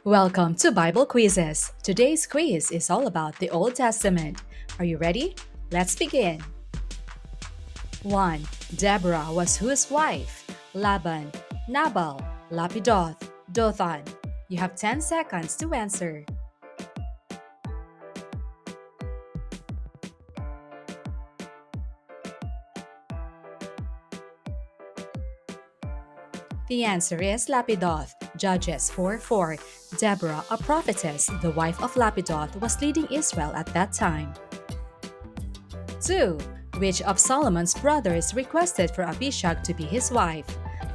Welcome to Bible Quizzes. Today's quiz is all about the Old Testament. Are you ready? Let's begin. 1. Deborah was whose wife? Laban, Nabal, Lapidoth, Dothan. You have 10 seconds to answer. The answer is Lapidoth. Judges 4:4. Deborah, a prophetess, the wife of Lapidoth, was leading Israel at that time. 2. Which of Solomon's brothers requested for Abishag to be his wife?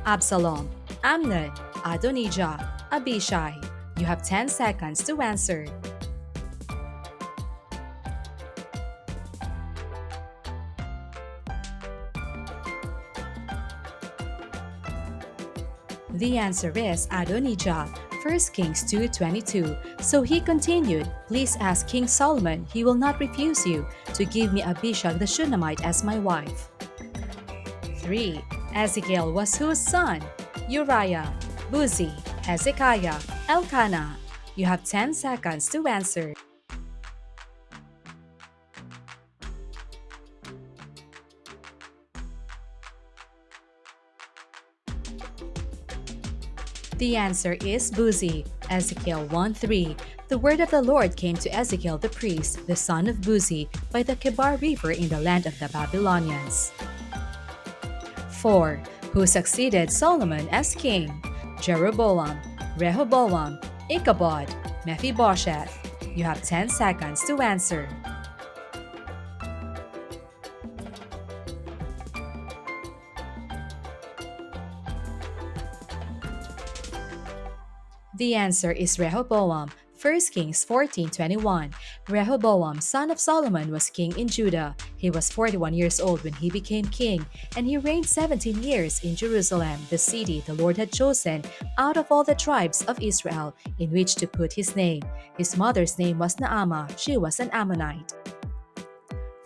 Absalom, Amnon, Adonijah, Abishai. You have 10 seconds to answer. The answer is Adonijah, 1 Kings 2:22. So he continued, "Please ask King Solomon, he will not refuse you, to give me Abishag the Shunammite as my wife." 3. Ezekiel was whose son? Uriah, Buzi, Hezekiah, Elkanah. You have 10 seconds to answer. The answer is Buzi, Ezekiel 1:3. The word of the Lord came to Ezekiel the priest, the son of Buzi, by the Kebar River in the land of the Babylonians. 4. Who succeeded Solomon as king? Jeroboam, Rehoboam, Ichabod, Mephibosheth. You have 10 seconds to answer. The answer is Rehoboam, 1 Kings 14:21. Rehoboam, son of Solomon, was king in Judah. He was 41 years old when he became king, and he reigned 17 years in Jerusalem, the city the Lord had chosen out of all the tribes of Israel, in which to put his name. His mother's name was Naamah. She was an Ammonite.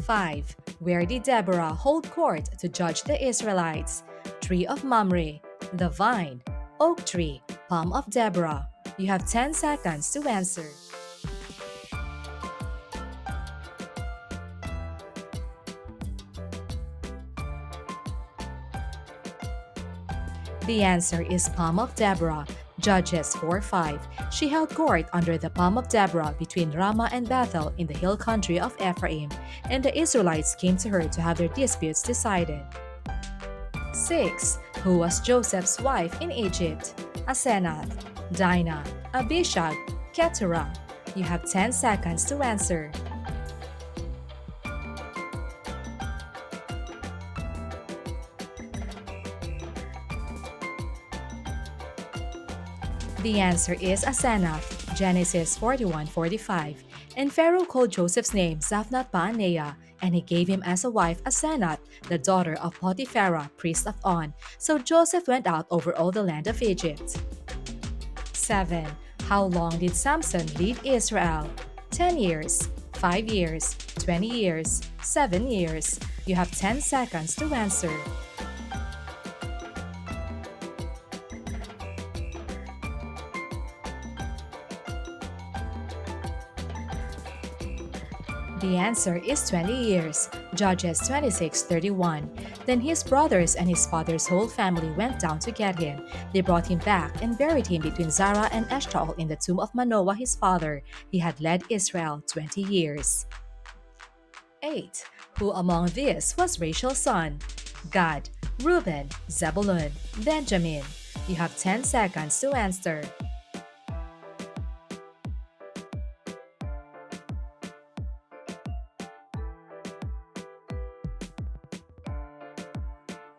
5. Where did Deborah hold court to judge the Israelites? Tree of Mamre, the vine, oak tree, palm of Deborah. You have 10 seconds to answer. The answer is palm of Deborah. Judges 4:5. She held court under the palm of Deborah between Ramah and Bethel in the hill country of Ephraim, and the Israelites came to her to have their disputes decided. 6. Who was Joseph's wife in Egypt? Asenath, Dinah, Abishag, Keturah. You have 10 seconds to answer. The answer is Asenath, Genesis 41:45. And Pharaoh called Joseph's name Zaphnath-Paaneah, and he gave him as a wife Asenath, the daughter of Potiphera, priest of On. So Joseph went out over all the land of Egypt. 7. How long did Samson lead Israel? 10 years, 5 years, 20 years, 7 years. You have 10 seconds to answer. The answer is 20 years. Judges 26:31. Then his brothers and his father's whole family went down to get him. They brought him back and buried him between Zara and Eshtaol in the tomb of Manoah his father. He had led Israel 20 years. 8. Who among these was Rachel's son? Gad, Reuben, Zebulun, Benjamin. You have 10 seconds to answer.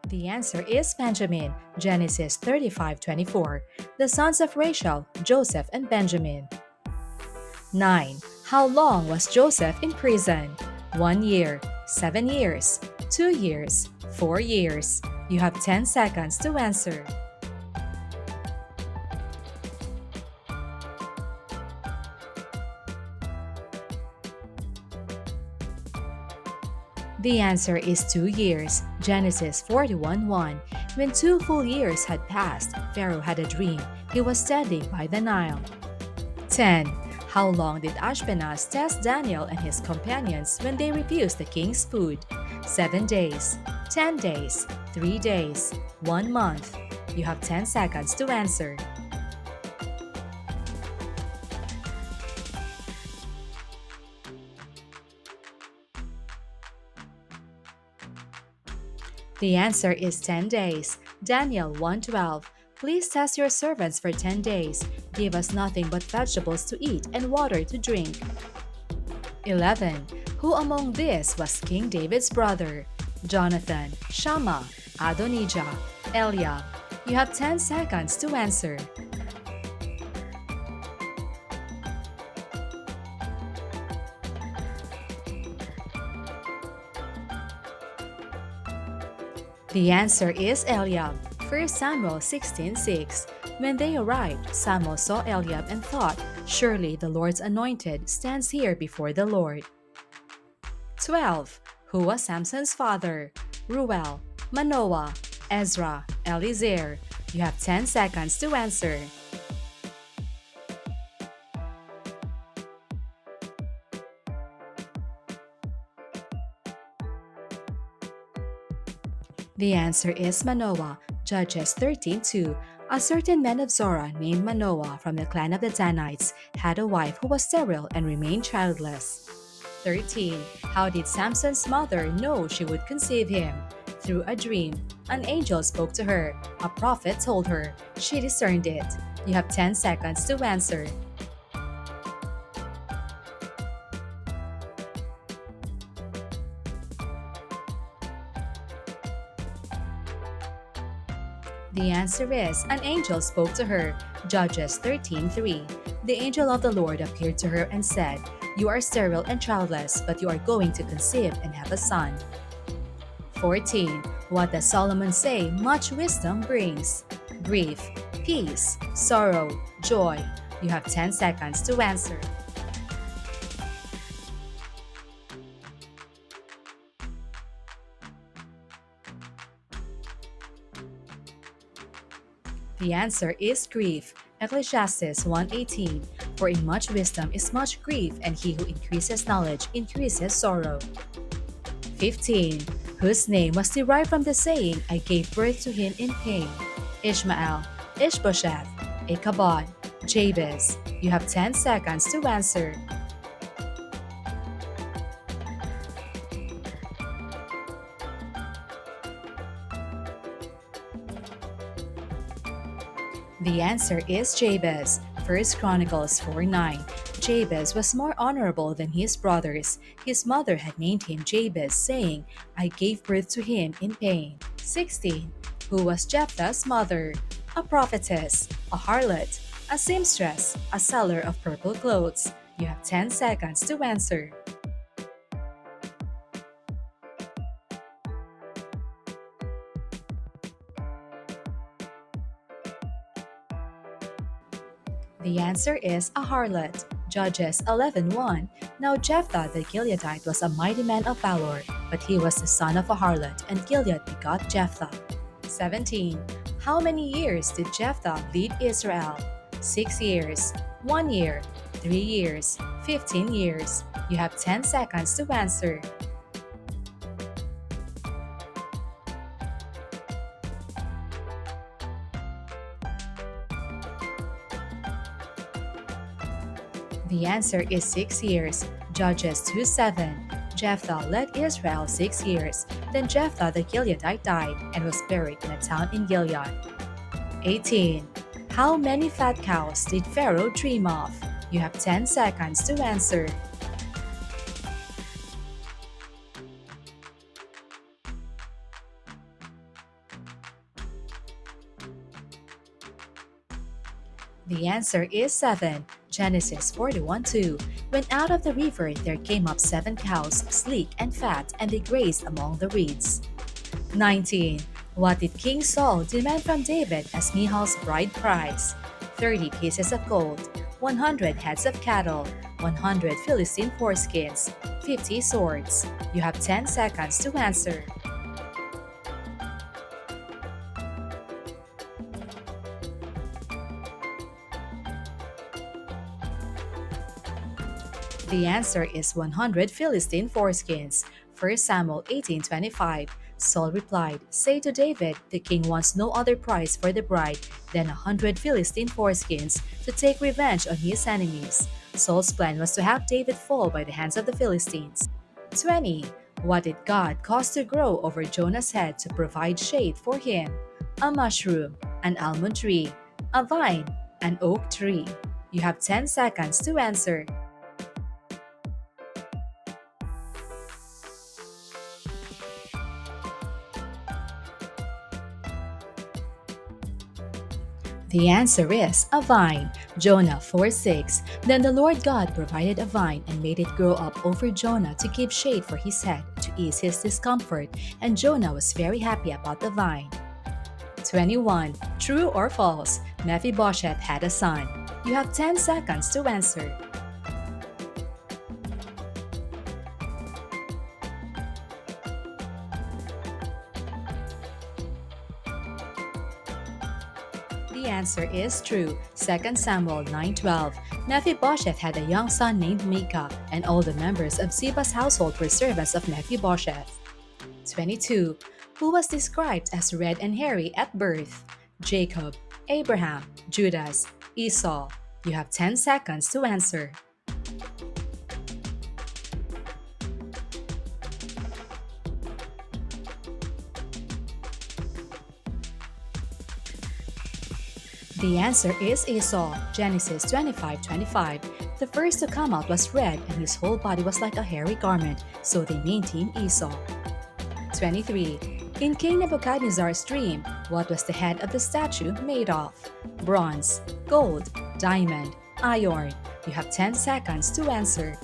The answer is Benjamin, Genesis 35:24. The sons of Rachel, Joseph and Benjamin. 9. How long was Joseph in prison? 1 year, 7 years, 2 years, 4 years. You have 10 seconds to answer. The answer is 2 years, Genesis 41:1. When 2 full years had passed, Pharaoh had a dream. He was standing by the Nile. 10. How long did Ashpenaz test Daniel and his companions when they refused the king's food? 7 days, 10 days, 3 days, 1 month. You have 10 seconds to answer. The answer is 10 days. Daniel 1:12. Please test your servants for 10 days. Give us nothing but vegetables to eat and water to drink. 11. Who among these was King David's brother? Jonathan, Shammah, Adonijah, Eliab. You have 10 seconds to answer. The answer is Eliab. 1 Samuel 16:6. When they arrived, Samuel saw Eliab and thought, "Surely the Lord's anointed stands here before the Lord." 12. Who was Samson's father? Ruel, Manoah, Ezra, Eliezer. You have 10 seconds to answer. The answer is Manoah. Judges 13:2. A certain man of Zorah named Manoah from the clan of the Danites had a wife who was sterile and remained childless. 13. How did Samson's mother know she would conceive him? Through a dream. An angel spoke to her. A prophet told her. She discerned it. You have 10 seconds to answer. The answer is, an angel spoke to her. Judges 13:3. The angel of the Lord appeared to her and said, "You are sterile and childless, but you are going to conceive and have a son." 14. What does Solomon say much wisdom brings? Grief, peace, sorrow, joy. You have 10 seconds to answer. The answer is grief. Ecclesiastes 1:18. For in much wisdom is much grief, and he who increases knowledge increases sorrow. 15. Whose name was derived from the saying, "I gave birth to him in pain"? Ishmael, Ishbosheth, Ichabod, Jabez. You have 10 seconds to answer. The answer is Jabez. 1 Chronicles 4:9. Jabez was more honorable than his brothers. His mother had named him Jabez, saying, "I gave birth to him in pain." 16. Who was Jephthah's mother? A prophetess, a harlot, a seamstress, a seller of purple clothes. You have 10 seconds to answer. The answer is a harlot. Judges 11:1. Now Jephthah the Gileadite was a mighty man of valor, but he was the son of a harlot, and Gilead begot Jephthah. 17. How many years did Jephthah lead Israel? 6 years, 1 year, 3 years, 15 years. You have 10 seconds to answer. The answer is 6 years. Judges 2:7. Jephthah led Israel 6 years. Then Jephthah the Gileadite died and was buried in a town in Gilead. 18. How many fat cows did Pharaoh dream of? You have 10 seconds to answer. The answer is 7. Genesis 41:2. When out of the river there came up 7 cows, sleek and fat, and they grazed among the reeds. 19. What did King Saul demand from David as Michal's bride price? 30 pieces of gold, 100 heads of cattle, 100 Philistine foreskins, 50 swords. You have 10 seconds to answer. The answer is 100 Philistine foreskins. 1 Samuel 18:25. Saul replied, "Say to David, the king wants no other price for the bride than 100 Philistine foreskins to take revenge on his enemies." Saul's plan was to have David fall by the hands of the Philistines. 20. What did God cause to grow over Jonah's head to provide shade for him? A mushroom, an almond tree, a vine, an oak tree. You have 10 seconds to answer. The answer is a vine. Jonah 4:6. Then the Lord God provided a vine and made it grow up over Jonah to give shade for his head to ease his discomfort, and Jonah was very happy about the vine. 21. True or false? Mephibosheth had a son. You have 10 seconds to answer. The answer is true. 2 Samuel 9:12. Mephibosheth had a young son named Micah, and all the members of Ziba's household were servants of Mephibosheth. 22. Who was described as red and hairy at birth? Jacob, Abraham, Judas, Esau. You have 10 seconds to answer. The answer is Esau, Genesis 25:25. The first to come out was red, and his whole body was like a hairy garment, so they named him Esau. 23. In King Nebuchadnezzar's dream, what was the head of the statue made of? Bronze, gold, diamond, iron. You have 10 seconds to answer.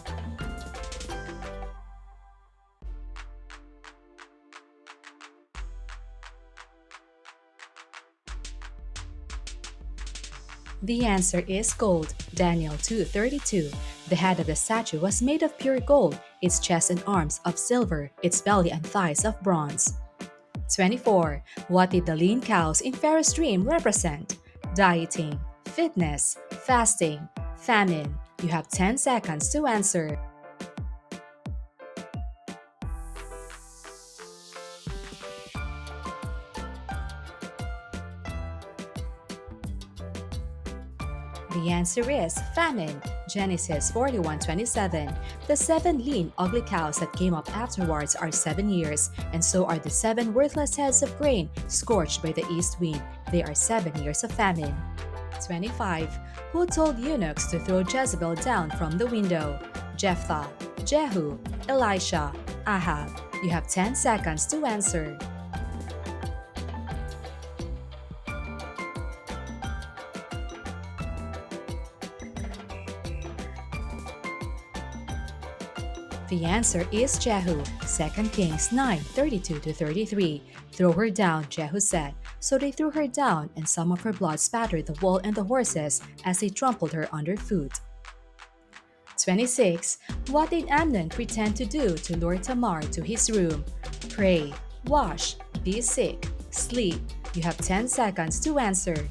The answer is gold, Daniel 2:32. The head of the statue was made of pure gold, its chest and arms of silver, its belly and thighs of bronze. 24. What did the lean cows in Pharaoh's dream represent? Dieting, fitness, fasting, famine. You have 10 seconds to answer. The answer is famine, Genesis 41:27. The 7 lean, ugly cows that came up afterwards are 7 years, and so are the 7 worthless heads of grain scorched by the east wind. They are 7 years of famine. 25. Who told eunuchs to throw Jezebel down from the window? Jephthah, Jehu, Elisha, Ahab. You have 10 seconds to answer. The answer is Jehu, 2 Kings 9:32-33. Throw her down, Jehu said. So they threw her down, and some of her blood spattered the wall and the horses as they trampled her underfoot. 26. What did Amnon pretend to do to lure Tamar to his room? Pray, wash, be sick, sleep. You have 10 seconds to answer.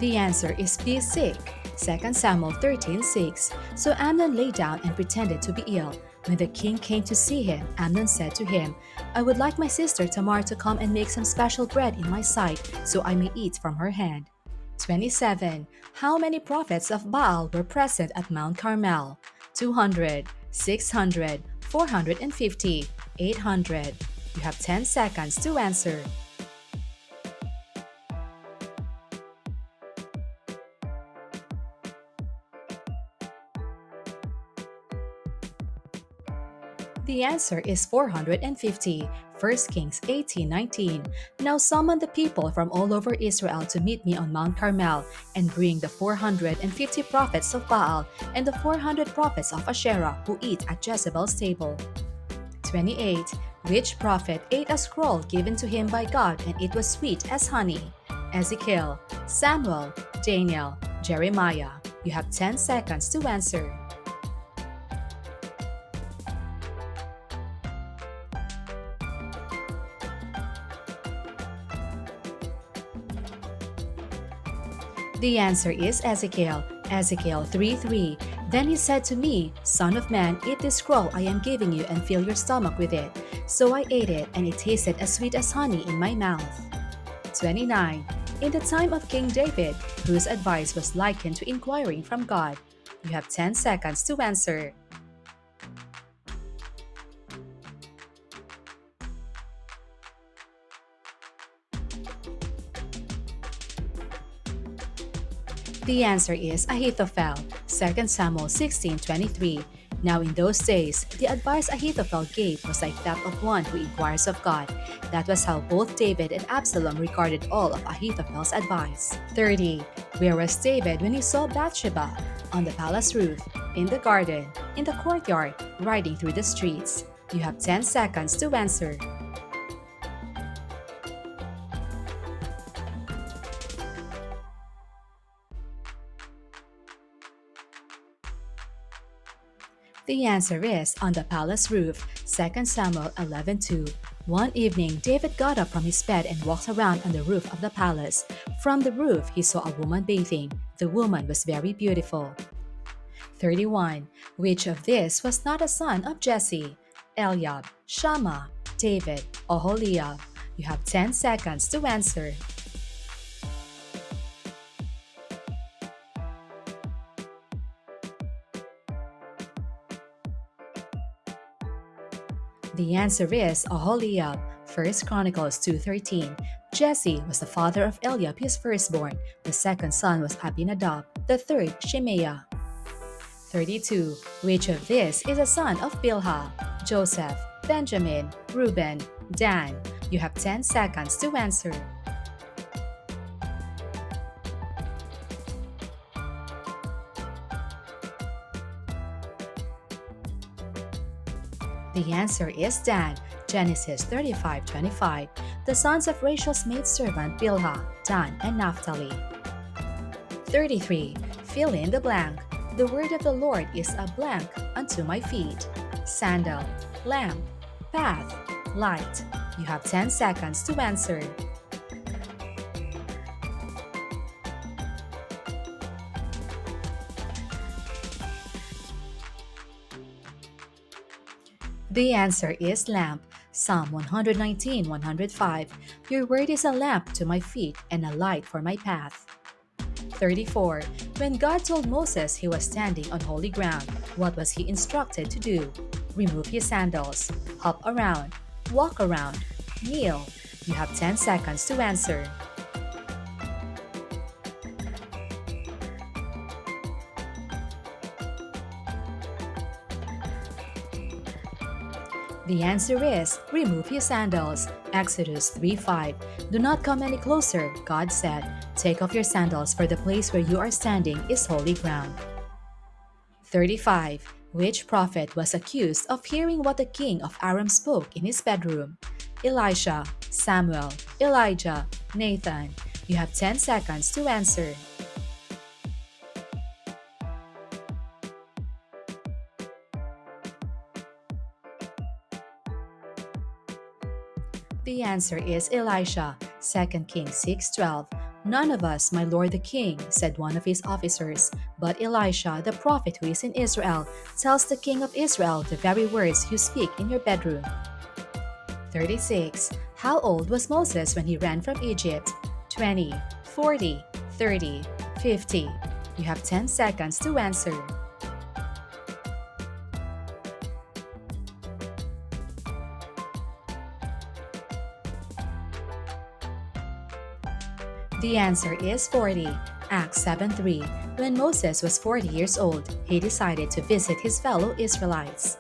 The answer is be sick, 2 Samuel 13:6. So Amnon lay down and pretended to be ill. When the king came to see him, Amnon said to him, "I would like my sister Tamar to come and make some special bread in my sight, so I may eat from her hand." 27. How many prophets of Baal were present at Mount Carmel? 200, 600, 450, 800. You have 10 seconds to answer. The answer is 450, 1 Kings 18:19. Now summon the people from all over Israel to meet me on Mount Carmel, and bring the 450 prophets of Baal and the 400 prophets of Asherah who eat at Jezebel's table. 28. Which prophet ate a scroll given to him by God and it was sweet as honey? Ezekiel, Samuel, Daniel, Jeremiah. You have 10 seconds to answer. The answer is Ezekiel. Ezekiel 3:3. Then he said to me, Son of man, eat this scroll I am giving you and fill your stomach with it. So I ate it, and it tasted as sweet as honey in my mouth. 29. In the time of King David, whose advice was likened to inquiring from God. You have 10 seconds to answer. The answer is Ahithophel, 2 Samuel 16:23. Now in those days, the advice Ahithophel gave was like that of one who inquires of God. That was how both David and Absalom regarded all of Ahithophel's advice. 30. Where was David when he saw Bathsheba? On the palace roof, in the garden, in the courtyard, riding through the streets. You have 10 seconds to answer. The answer is on the palace roof, 2 Samuel 11:2. One evening, David got up from his bed and walked around on the roof of the palace. From the roof, he saw a woman bathing. The woman was very beautiful. 31. Which of these was not a son of Jesse? Eliab, Shammah, David, Oholiab. You have 10 seconds to answer. The answer is Oholiab, 1 Chronicles 2:13. Jesse was the father of Eliab, his firstborn. The second son was Abinadab, the third Shemaiah. 32. Which of these is a son of Bilhah? Joseph, Benjamin, Reuben, Dan. You have 10 seconds to answer. The answer is Dan, Genesis 35:25. The sons of Rachel's maidservant Bilhah, Dan, and Naphtali. 33. Fill in the blank. The word of the Lord is a blank unto my feet. Sandal, lamp, path, light. You have 10 seconds to answer. The answer is lamp. Psalm 119:105. Your word is a lamp to my feet and a light for my path. 34. When God told Moses he was standing on holy ground, what was he instructed to do? Remove his sandals, hop around, walk around, kneel. You have 10 seconds to answer. The answer is remove his sandals. Exodus 3:5. Do not come any closer, God said. Take off your sandals, for the place where you are standing is holy ground. 35. Which prophet was accused of hearing what the king of Aram spoke in his bedroom? Elisha, Samuel, Elijah, Nathan. You have 10 seconds to answer. The answer is Elisha, 2 Kings 6:12. None of us, my lord the king, said one of his officers, but Elisha, the prophet who is in Israel, tells the king of Israel the very words you speak in your bedroom. 36. How old was Moses when he ran from Egypt? 20, 40, 30, 50. You have 10 seconds to answer. The answer is 40. Acts 7:3. When Moses was 40 years old, he decided to visit his fellow Israelites.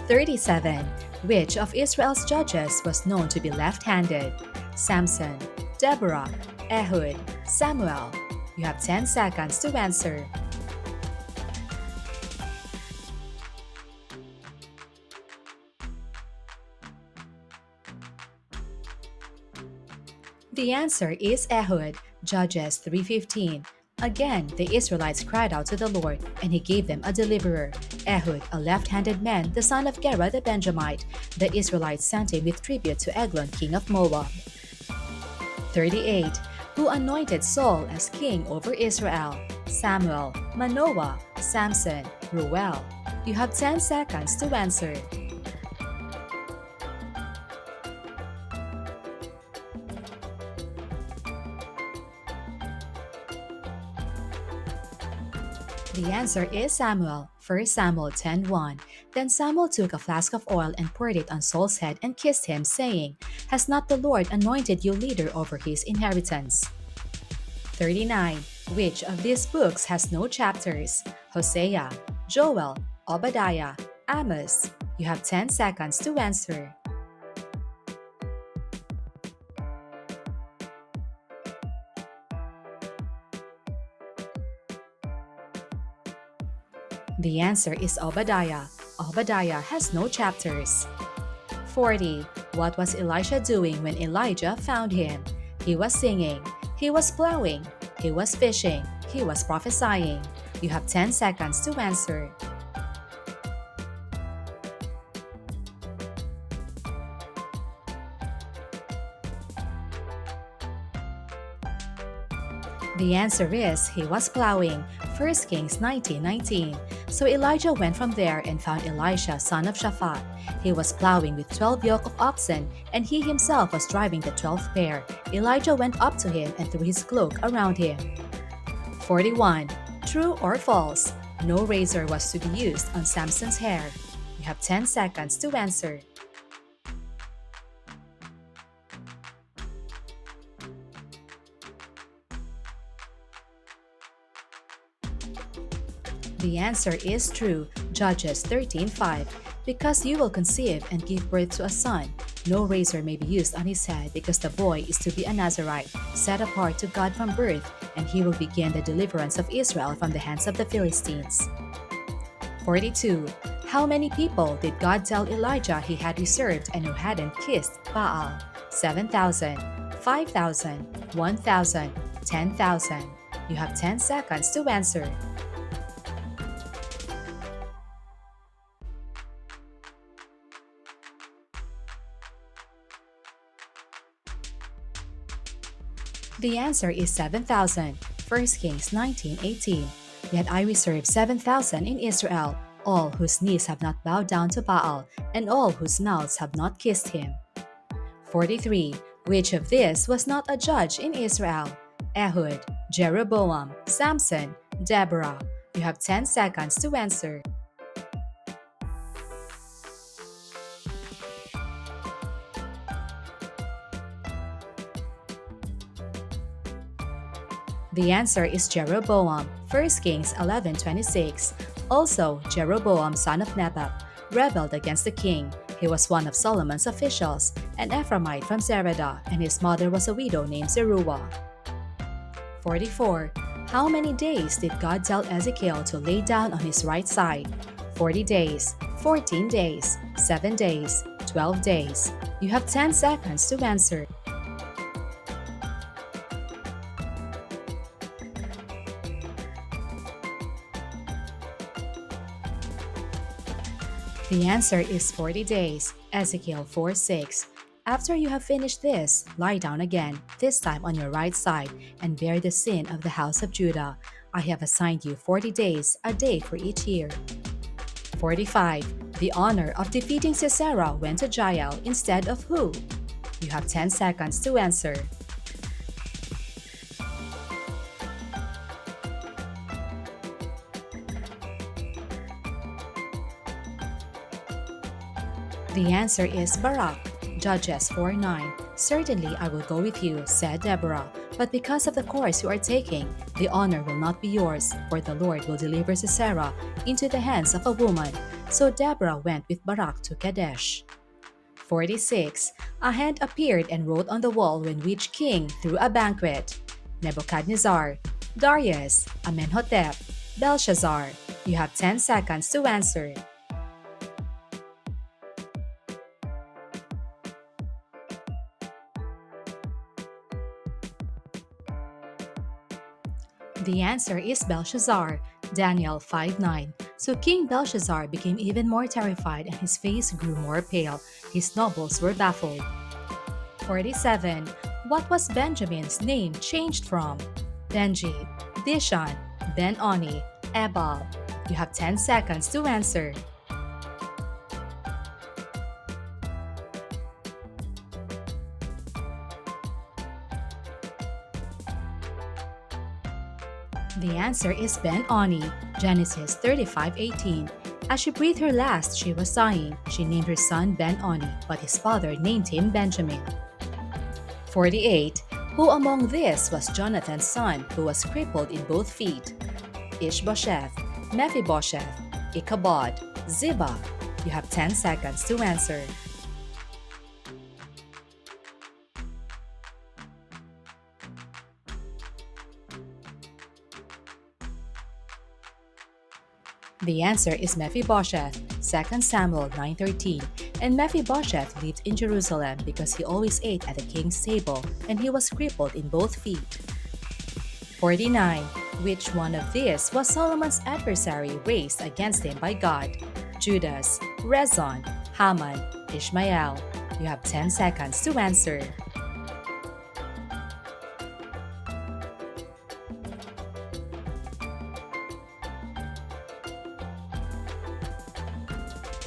37. Which of Israel's judges was known to be left-handed? Samson, Deborah, Ehud, Samuel. You have 10 seconds to answer. The answer is Ehud, Judges 3:15. Again, the Israelites cried out to the Lord, and he gave them a deliverer. Ehud, a left-handed man, the son of Gera the Benjamite. The Israelites sent him with tribute to Eglon, king of Moab. 38. Who anointed Saul as king over Israel? Samuel, Manoah, Samson, Ruel. You have 10 seconds to answer. The answer is Samuel, 1 Samuel 10:1. Then Samuel took a flask of oil and poured it on Saul's head and kissed him, saying, Has not the Lord anointed you leader over his inheritance? 39. Which of these books has no chapters? Hosea, Joel, Obadiah, Amos. You have 10 seconds to answer. The answer is Obadiah. Obadiah has no chapters. 40. What was Elisha doing when Elijah found him? He was singing, he was plowing, he was fishing, he was prophesying. You have 10 seconds to answer. The answer is he was plowing, 1 Kings 19:19. So Elijah went from there and found Elisha, son of Shaphat. He was plowing with 12 yoke of oxen, and he himself was driving the 12th pair. Elijah went up to him and threw his cloak around him. 41. True or false? No razor was to be used on Samson's hair. You have 10 seconds to answer. The answer is true, Judges 13:5. Because you will conceive and give birth to a son, no razor may be used on his head because the boy is to be a Nazirite, set apart to God from birth, and he will begin the deliverance of Israel from the hands of the Philistines. 42. How many people did God tell Elijah he had reserved and who hadn't kissed Baal? 7,000, 5,000, 1,000, 10,000. You have 10 seconds to answer. The answer is 7,000, 1 Kings 19:18. Yet I reserve 7,000 in Israel, all whose knees have not bowed down to Baal, and all whose mouths have not kissed him. 43. Which of these was not a judge in Israel? Ehud, Jeroboam, Samson, Deborah. You have 10 seconds to answer. The answer is Jeroboam, 1 Kings 11:26. Also, Jeroboam son of Nebat rebelled against the king. He was one of Solomon's officials, an Ephraimite from Zeradah, and his mother was a widow named Zeruiah. 44. How many days did God tell Ezekiel to lay down on his right side? 40 days, 14 days, 7 days, 12 days. You have 10 seconds to answer. The answer is 40 days, Ezekiel 4:6. After you have finished this, lie down again, this time on your right side, and bear the sin of the house of Judah. I have assigned you 40 days, a day for each year. 45. The honor of defeating Sisera went to Jael instead of who? You have 10 seconds to answer. The answer is Barak, Judges 4:9. Certainly I will go with you, said Deborah, but because of the course you are taking, the honor will not be yours, for the Lord will deliver Sisera into the hands of a woman. So Deborah went with Barak to Kadesh. 46. A hand appeared and wrote on the wall when which king threw a banquet? Nebuchadnezzar, Darius, Amenhotep, Belshazzar. You have 10 seconds to answer. The answer is Belshazzar, Daniel 5:9. So King Belshazzar became even more terrified and his face grew more pale. His nobles were baffled. 47. What was Benjamin's name changed from? Benji, Dishon, Ben-Oni, Ebal. You have 10 seconds to answer. The answer is Ben-Oni, Genesis 35:18. As she breathed her last, she was sighing. She named her son Ben-Oni, but his father named him Benjamin. 48. Who among these was Jonathan's son, who was crippled in both feet? Ishbosheth, Mephibosheth, Ichabod, Ziba. You have 10 seconds to answer. The answer is Mephibosheth, 2 Samuel 9:13. And Mephibosheth lived in Jerusalem because he always ate at the king's table, and he was crippled in both feet. 49. Which one of these was Solomon's adversary raised against him by God? Judas, Rezon, Haman, Ishmael. You have 10 seconds to answer.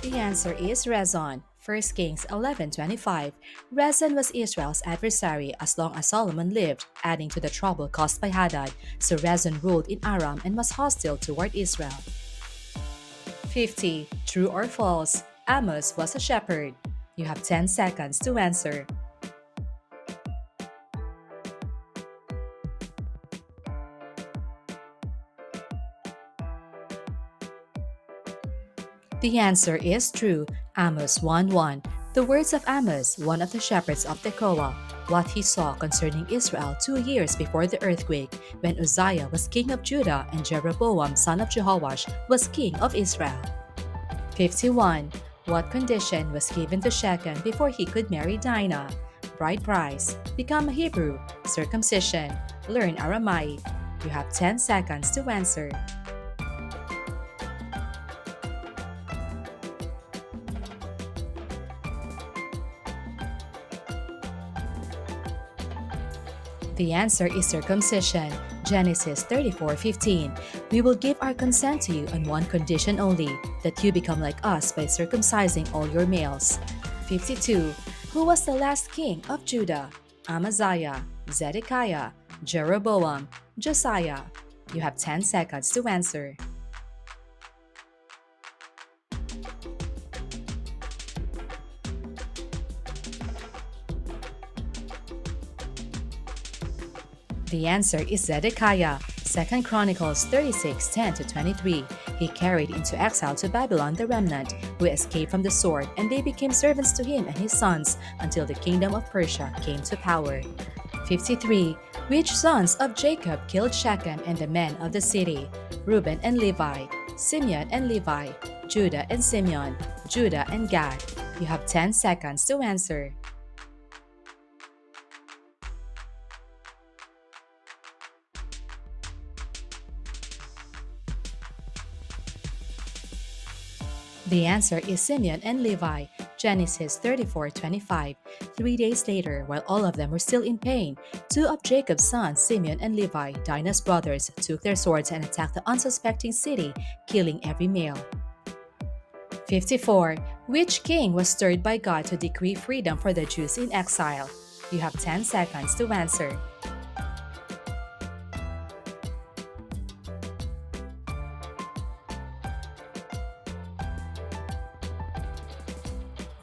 The answer is Rezon. 1 Kings 11:25. Rezon was Israel's adversary as long as Solomon lived, adding to the trouble caused by Hadad, so Rezon ruled in Aram and was hostile toward Israel. 50. True or false? Amos was a shepherd. You have 10 seconds to answer. The answer is true. Amos 1:1. The words of Amos, one of the shepherds of Tekoa, what he saw concerning Israel 2 years before the earthquake, when Uzziah was king of Judah and Jeroboam son of Jehoash was king of Israel. 51. What condition was given to Shechem before he could marry Dinah? Bride price, become a Hebrew, circumcision, learn Aramaic. You have 10 seconds to answer. The answer is circumcision. Genesis 34:15. We will give our consent to you on one condition only, that you become like us by circumcising all your males. 52. Who was the last king of Judah? Amaziah, Zedekiah, Jeroboam, Josiah. You have 10 seconds to answer. The answer is Zedekiah, 2 Chronicles 36:10-23. He carried into exile to Babylon the remnant, who escaped from the sword, and they became servants to him and his sons until the kingdom of Persia came to power. 53. Which sons of Jacob killed Shechem and the men of the city? Reuben and Levi, Simeon and Levi, Judah and Simeon, Judah and Gad. You have 10 seconds to answer. The answer is Simeon and Levi, Genesis 34:25. 3 days later, while all of them were still in pain, two of Jacob's sons, Simeon and Levi, Dinah's brothers, took their swords and attacked the unsuspecting city, killing every male. 54. Which king was stirred by God to decree freedom for the Jews in exile? You have 10 seconds to answer.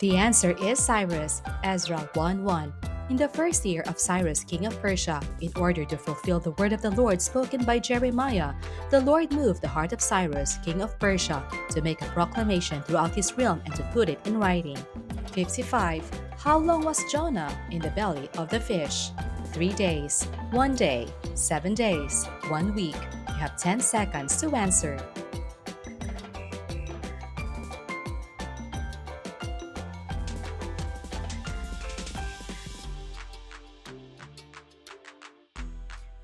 The answer is Cyrus, Ezra 1:1. In the first year of Cyrus, king of Persia, in order to fulfill the word of the Lord spoken by Jeremiah, the Lord moved the heart of Cyrus, king of Persia, to make a proclamation throughout his realm and to put it in writing. 55. How long was Jonah in the belly of the fish? 3 days, 1 day, 7 days, 1 week. You have 10 seconds to answer.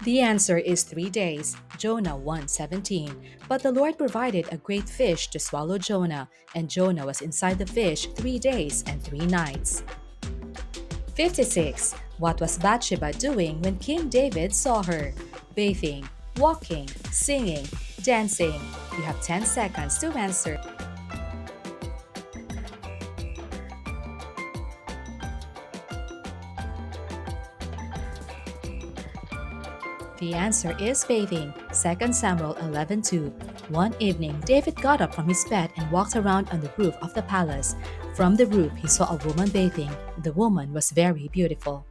The answer is 3 days, Jonah 1:17. But the Lord provided a great fish to swallow Jonah, and Jonah was inside the fish 3 days and 3 nights. 56. What was Bathsheba doing when King David saw her? Bathing, walking, singing, dancing. You have 10 seconds to answer. The answer is bathing. 2 Samuel 11:2. One evening, David got up from his bed and walked around on the roof of the palace. From the roof, he saw a woman bathing. The woman was very beautiful.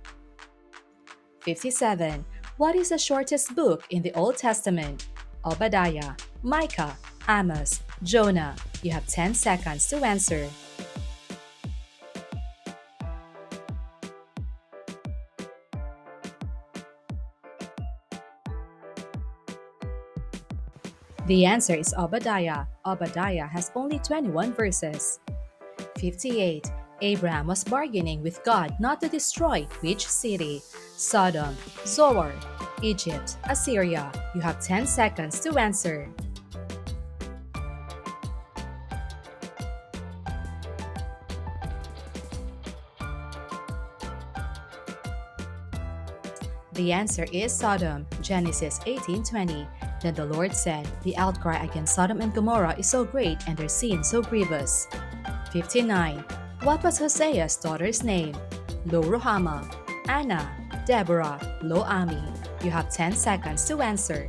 57. What is the shortest book in the Old Testament? Obadiah, Micah, Amos, Jonah. You have 10 seconds to answer. The answer is Obadiah. Obadiah has only 21 verses. 58. Abraham was bargaining with God not to destroy which city? Sodom, Zoar, Egypt, Assyria. You have 10 seconds to answer. The answer is Sodom, Genesis 18:20. Then the Lord said, "The outcry against Sodom and Gomorrah is so great and their sin so grievous." 59. What was Hosea's daughter's name? Lo-Ruhamah, Anna, Deborah, Lo-Ami. You have 10 seconds to answer.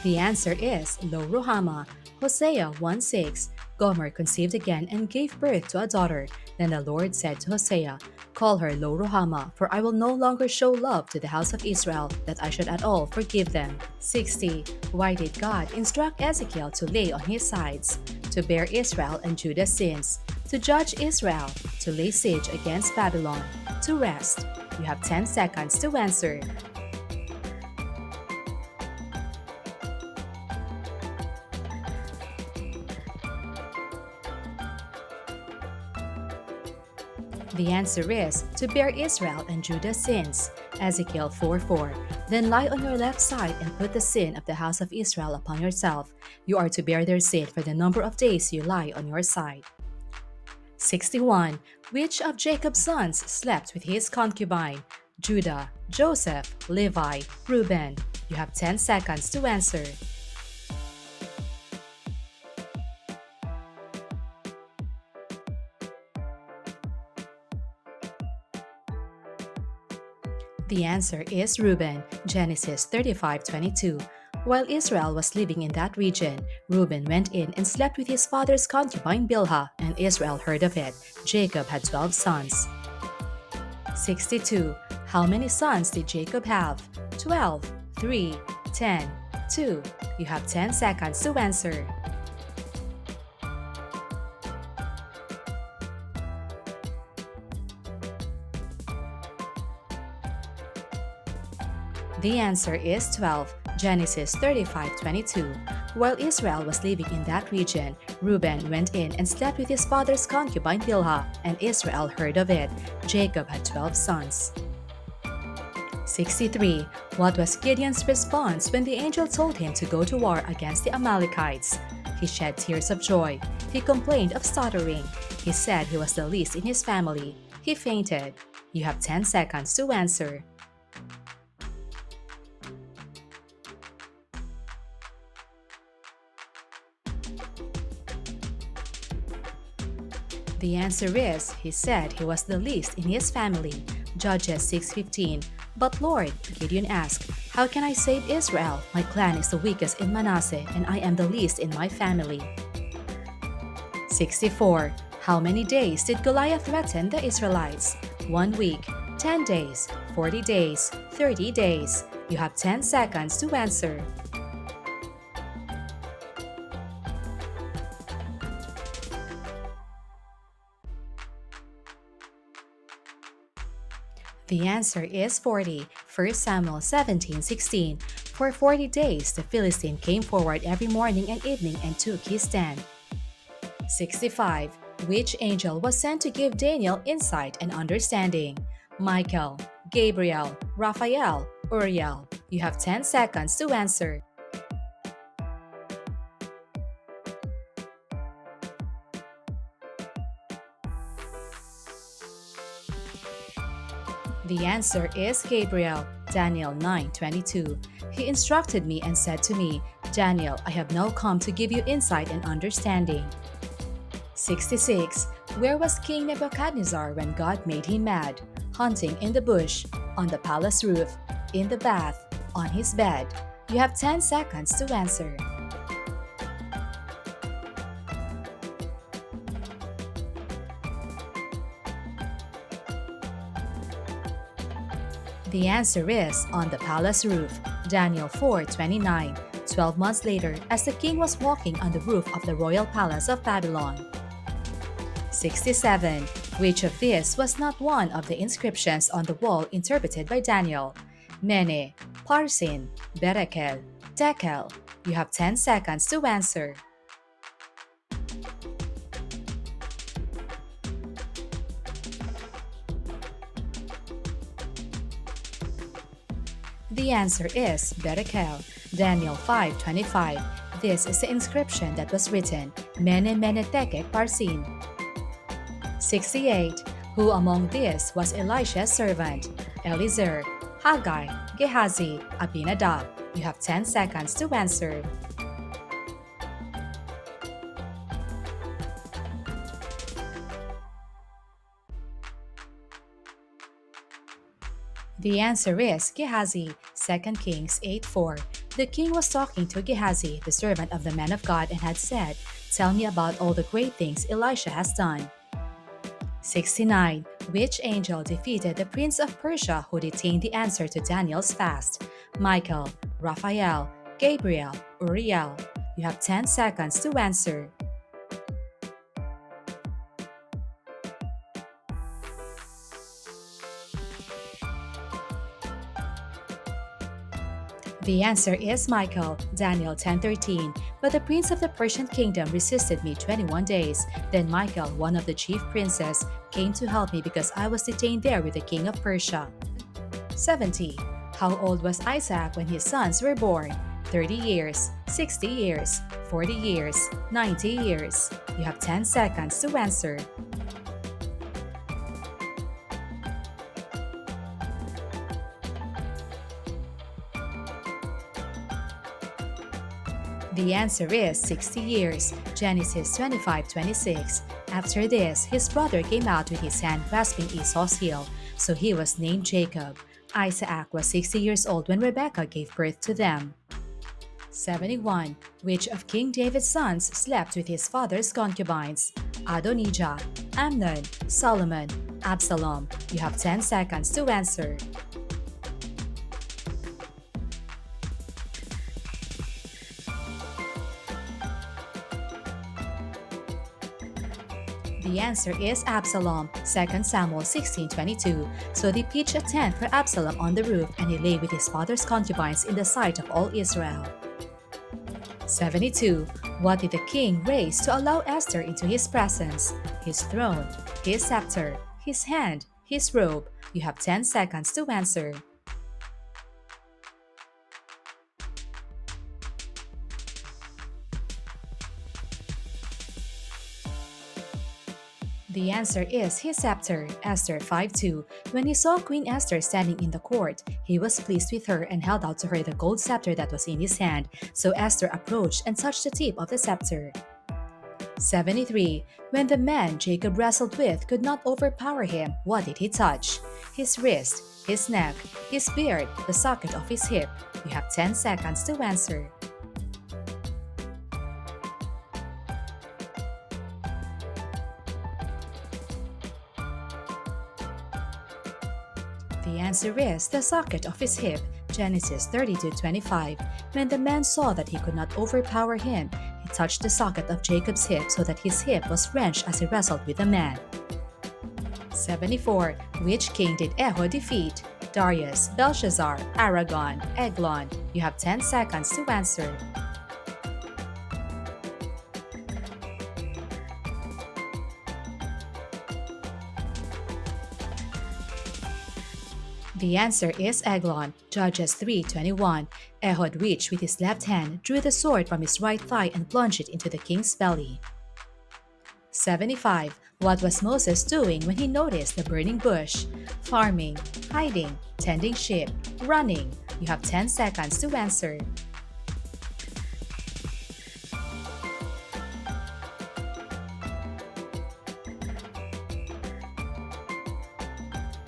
The answer is Lo-Ruhamah, Hosea 1:6. Gomer conceived again and gave birth to a daughter. Then the Lord said to Hosea, "Call her Lo-Ruhamah, for I will no longer show love to the house of Israel, that I should at all forgive them." 60. Why did God instruct Ezekiel to lay on his sides? To bear Israel and Judah's sins, to judge Israel, to lay siege against Babylon, to rest. You have 10 seconds to answer. The answer is to bear Israel and Judah's sins. Ezekiel 4:4. Then lie on your left side and put the sin of the house of Israel upon yourself. You are to bear their sin for the number of days you lie on your side. 61. Which of Jacob's sons slept with his concubine? Judah, Joseph, Levi, Reuben. You have 10 seconds to answer. The answer is Reuben, Genesis 35:22. While Israel was living in that region, Reuben went in and slept with his father's concubine Bilhah, and Israel heard of it. Jacob had 12 sons. 62. How many sons did Jacob have? 12, 3, 10, 2. You have 10 seconds to answer. The answer is 12, Genesis 35:22. While Israel was living in that region, Reuben went in and slept with his father's concubine Bilhah, and Israel heard of it. Jacob had 12 sons. 63. What was Gideon's response when the angel told him to go to war against the Amalekites? He shed tears of joy. He complained of stuttering. He said he was the least in his family. He fainted. You have 10 seconds to answer. The answer is, he said he was the least in his family. Judges 6:15. But Lord, Gideon asked, how can I save Israel? My clan is the weakest in Manasseh, and I am the least in my family. 64. How many days did Goliath threaten the Israelites? 1 week, 10 days, 40 days, 30 days. You have 10 seconds to answer. The answer is 40, 1 Samuel 17:16. For 40 days the Philistine came forward every morning and evening and took his stand. 65. Which angel was sent to give Daniel insight and understanding? Michael, Gabriel, Raphael, Uriel. You have 10 seconds to answer. The answer is Gabriel, Daniel 9:22. He instructed me and said to me, Daniel, I have now come to give you insight and understanding. 66. Where was King Nebuchadnezzar when God made him mad? Hunting in the bush, on the palace roof, in the bath, on his bed. You have 10 seconds to answer. The answer is on the palace roof, Daniel 4:29. 12 months later, as the king was walking on the roof of the royal palace of Babylon. 67. Which of these was not one of the inscriptions on the wall interpreted by Daniel? Mene, Parsin, Berekel, Tekel. You have 10 seconds to answer. The answer is Berekel, Daniel 5:25. This is the inscription that was written, Mene Mene Tekel Parsin. 68. Who among these was Elisha's servant? Eliezer, Haggai, Gehazi, Abinadab. You have 10 seconds to answer. The answer is Gehazi, 2 Kings 8:4. The king was talking to Gehazi, the servant of the man of God, and had said, Tell me about all the great things Elisha has done. 69. Which angel defeated the prince of Persia who detained the answer to Daniel's fast? Michael, Raphael, Gabriel, Uriel. You have 10 seconds to answer. The answer is Michael, Daniel 10:13. But the prince of the Persian kingdom resisted me 21 days. Then Michael, one of the chief princes, came to help me because I was detained there with the king of Persia. 70. How old was Isaac when his sons were born? 30 years, 60 years, 40 years, 90 years. You have 10 seconds to answer. The answer is 60 years, Genesis 25:26. After this, his brother came out with his hand grasping Esau's heel, so he was named Jacob. Isaac was 60 years old when Rebekah gave birth to them. 71. Which of King David's sons slept with his father's concubines? Adonijah, Amnon, Solomon, Absalom. You have 10 seconds to answer. The answer is Absalom, 2 Samuel 16:22. So they pitched a tent for Absalom on the roof, and he lay with his father's concubines in the sight of all Israel. 72. What did the king raise to allow Esther into his presence? His throne, his scepter, his hand, his robe. You have 10 seconds to answer. The answer is his scepter, Esther 5:2. When he saw Queen Esther standing in the court, he was pleased with her and held out to her the gold scepter that was in his hand. So Esther approached and touched the tip of the scepter. 73. When the man Jacob wrestled with could not overpower him, what did he touch? His wrist, his neck, his beard, the socket of his hip. You have 10 seconds to answer. The answer is the socket of his hip, Genesis 32:25. When the man saw that he could not overpower him, he touched the socket of Jacob's hip so that his hip was wrenched as he wrestled with the man. 74. Which king did Ehud defeat? Darius, Belshazzar, Aragon, Eglon. You have 10 seconds to answer. The answer is Eglon, Judges 3:21. Ehud reached with his left hand, drew the sword from his right thigh, and plunged it into the king's belly. 75. What was Moses doing when he noticed the burning bush? Farming, hiding, tending sheep, running. You have 10 seconds to answer.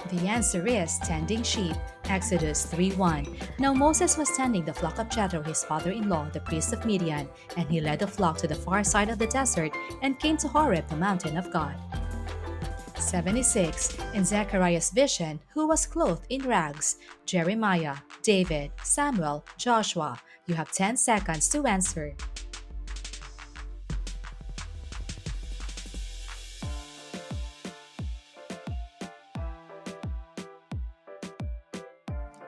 The answer is tending sheep. Exodus 3:1. Now Moses was tending the flock of Jethro, his father-in-law, the priest of Midian, and he led the flock to the far side of the desert and came to Horeb, the mountain of God. 76. In Zechariah's vision, who was clothed in rags? Jeremiah, David, Samuel, Joshua. You have 10 seconds to answer.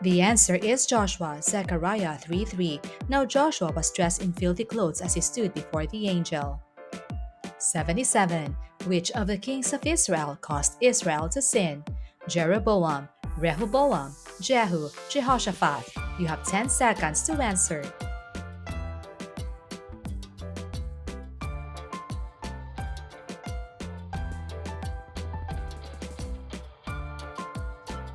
The answer is Joshua, Zechariah 3:3. Now Joshua was dressed in filthy clothes as he stood before the angel. 77. Which of the kings of Israel caused Israel to sin? Jeroboam, Rehoboam, Jehu, Jehoshaphat. You have 10 seconds to answer.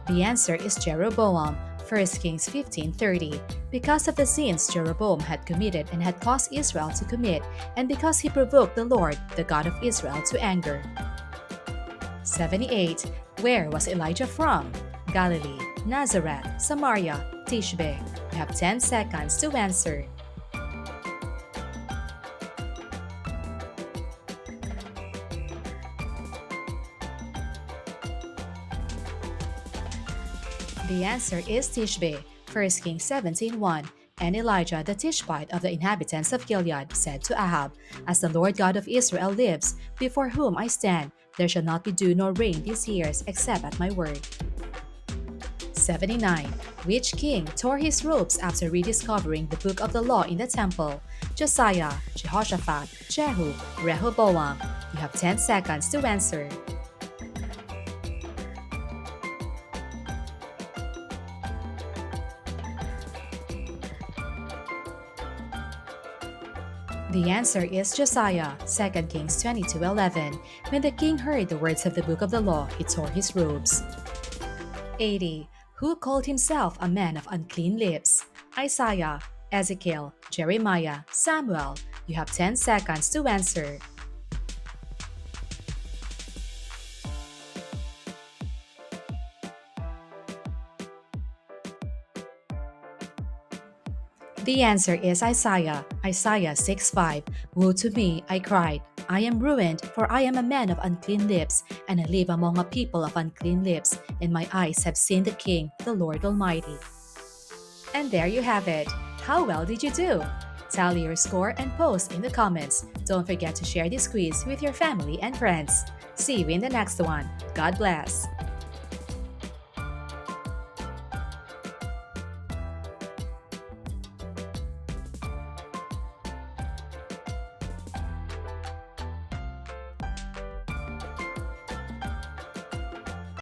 The answer is Jeroboam, 1 Kings 15:30. Because of the sins Jeroboam had committed and had caused Israel to commit, and because he provoked the Lord, the God of Israel, to anger. 78. Where was Elijah from? Galilee, Nazareth, Samaria, Tishbe. You have 10 seconds to answer. The answer is Tishbe, 1 Kings 17:1. And Elijah the Tishbite of the inhabitants of Gilead said to Ahab, As the Lord God of Israel lives, before whom I stand, there shall not be dew nor rain these years except at my word. 79. Which king tore his robes after rediscovering the book of the law in the temple? Josiah, Jehoshaphat, Jehu, Rehoboam. You have 10 seconds to answer. The answer is Josiah, 2 Kings 22:11. When the king heard the words of the book of the law, he tore his robes. 80. Who called himself a man of unclean lips? Isaiah, Ezekiel, Jeremiah, Samuel. You have 10 seconds to answer. The answer is Isaiah, Isaiah 6:5. Woe to me, I cried. I am ruined, for I am a man of unclean lips, and I live among a people of unclean lips, and my eyes have seen the King, the Lord Almighty. And there you have it. How well did you do? Tally your score and post in the comments. Don't forget to share this quiz with your family and friends. See you in the next one. God bless.